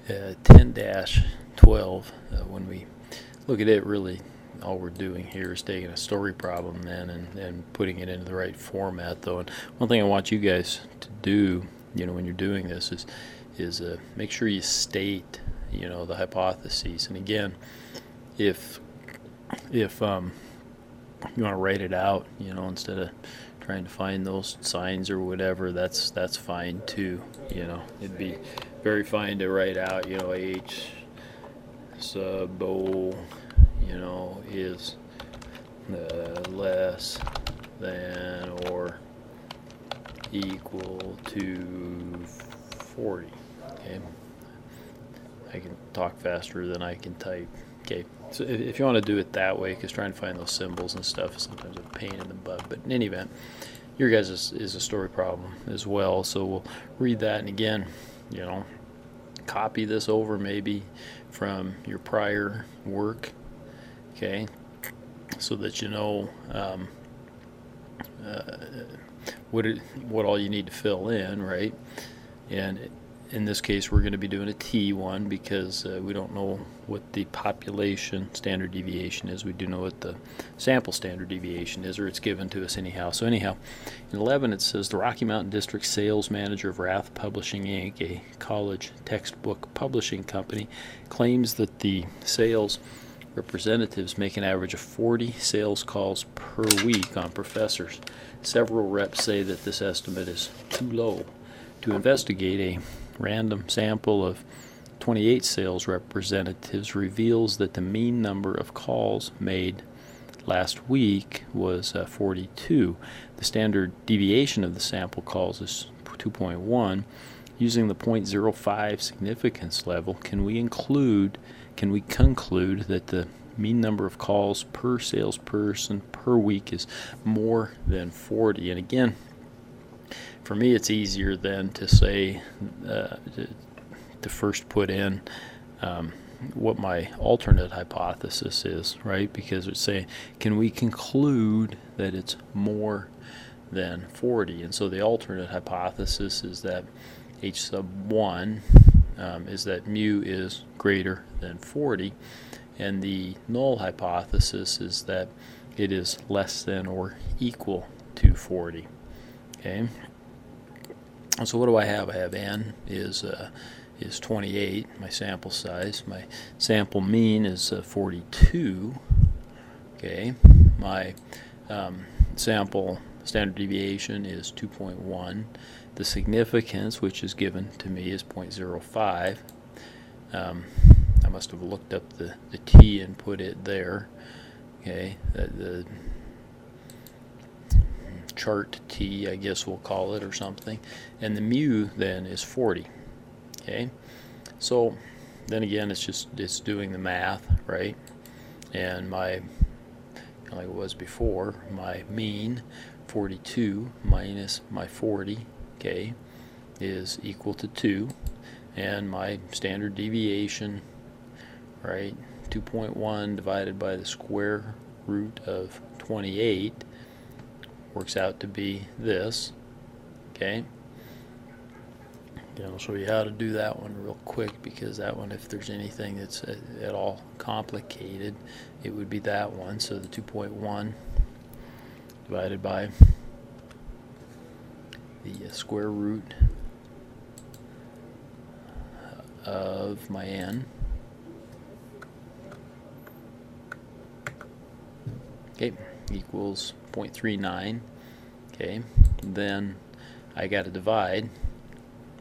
10-12, when we look at it, really all we're doing here is taking a story problem then and putting it into the right format, though. And one thing I want you guys to do, when you're doing this is make sure you state, the hypotheses. And again, if you want to write it out, instead of trying to find those signs or whatever, that's fine too. It'd be very fine to write out, H sub O, is less than or equal to 40. Okay, I can talk faster than I can type. Okay, so if you want to do it that way, because trying to find those symbols and stuff is sometimes a pain in the butt. But in any event, your guys is a story problem as well. So we'll read that, and again, copy this over maybe from your prior work, okay, so that what all you need to fill in, right? And in this case, we're going to be doing a T1 because we don't know what the population standard deviation is. We do know what the sample standard deviation is, or it's given to us anyhow. So anyhow, in 11 it says the Rocky Mountain District sales manager of Rath Publishing Inc., a college textbook publishing company, claims that the sales representatives make an average of 40 sales calls per week on professors. Several reps say that this estimate is too low. To investigate, a random sample of 28 sales representatives reveals that the mean number of calls made last week was 42. The standard deviation of the sample calls is 2.1. Using the 0.05 significance level, can we conclude that the mean number of calls per salesperson per week is more than 40? And again, for me, it's easier than to say, to first put in what my alternate hypothesis is, right? Because it's saying, can we conclude that it's more than 40? And so the alternate hypothesis is that H sub 1 is that mu is greater than 40, and the null hypothesis is that it is less than or equal to 40. Okay. So what do I have? I have n is 28, my sample size. My sample mean is 42. Okay, my sample standard deviation is 2.1. The significance, which is given to me, is 0.05. I must have looked up the t and put it there. Okay, the chart T, I guess we'll call it, or something, and the mu then is 40. Okay, so then again, it's doing the math, right? And my, like it was before, my mean 42 minus my 40, okay, is equal to 2, and my standard deviation, right, 2.1 divided by the square root of 28 works out to be this. Okay, I'll show you how to do that one real quick, because that one, if there's anything that's at all complicated, it would be that one. So the 2.1 divided by the square root of my n, okay, equals 0.39. Okay, then I got to divide,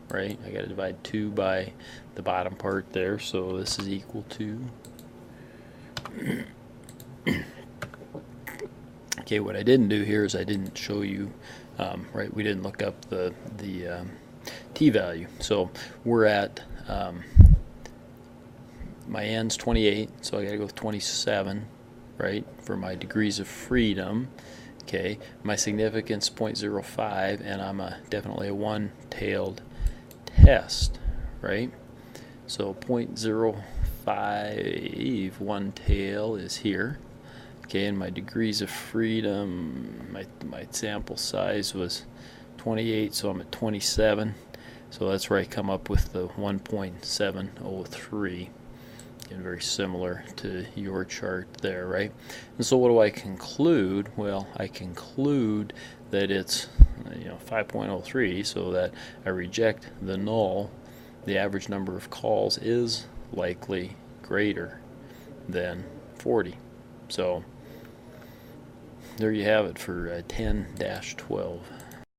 right? I got to divide 2 by the bottom part there, so this is equal to okay, what I didn't do here is I didn't show you, right, we didn't look up the t-value. So we're at my n's 28, so I got to go with 27, right, for my degrees of freedom. Okay, my significance 0.05, and I'm definitely a one-tailed test, right? So 0.05 one tail is here. Okay, and my degrees of freedom, my sample size was 28, so I'm at 27. So that's where I come up with the 1.703. And very similar to your chart there, right? And so what do I conclude? Well, I conclude that it's 5.03, so that I reject the null. The average number of calls is likely greater than 40. So there you have it for 10-12.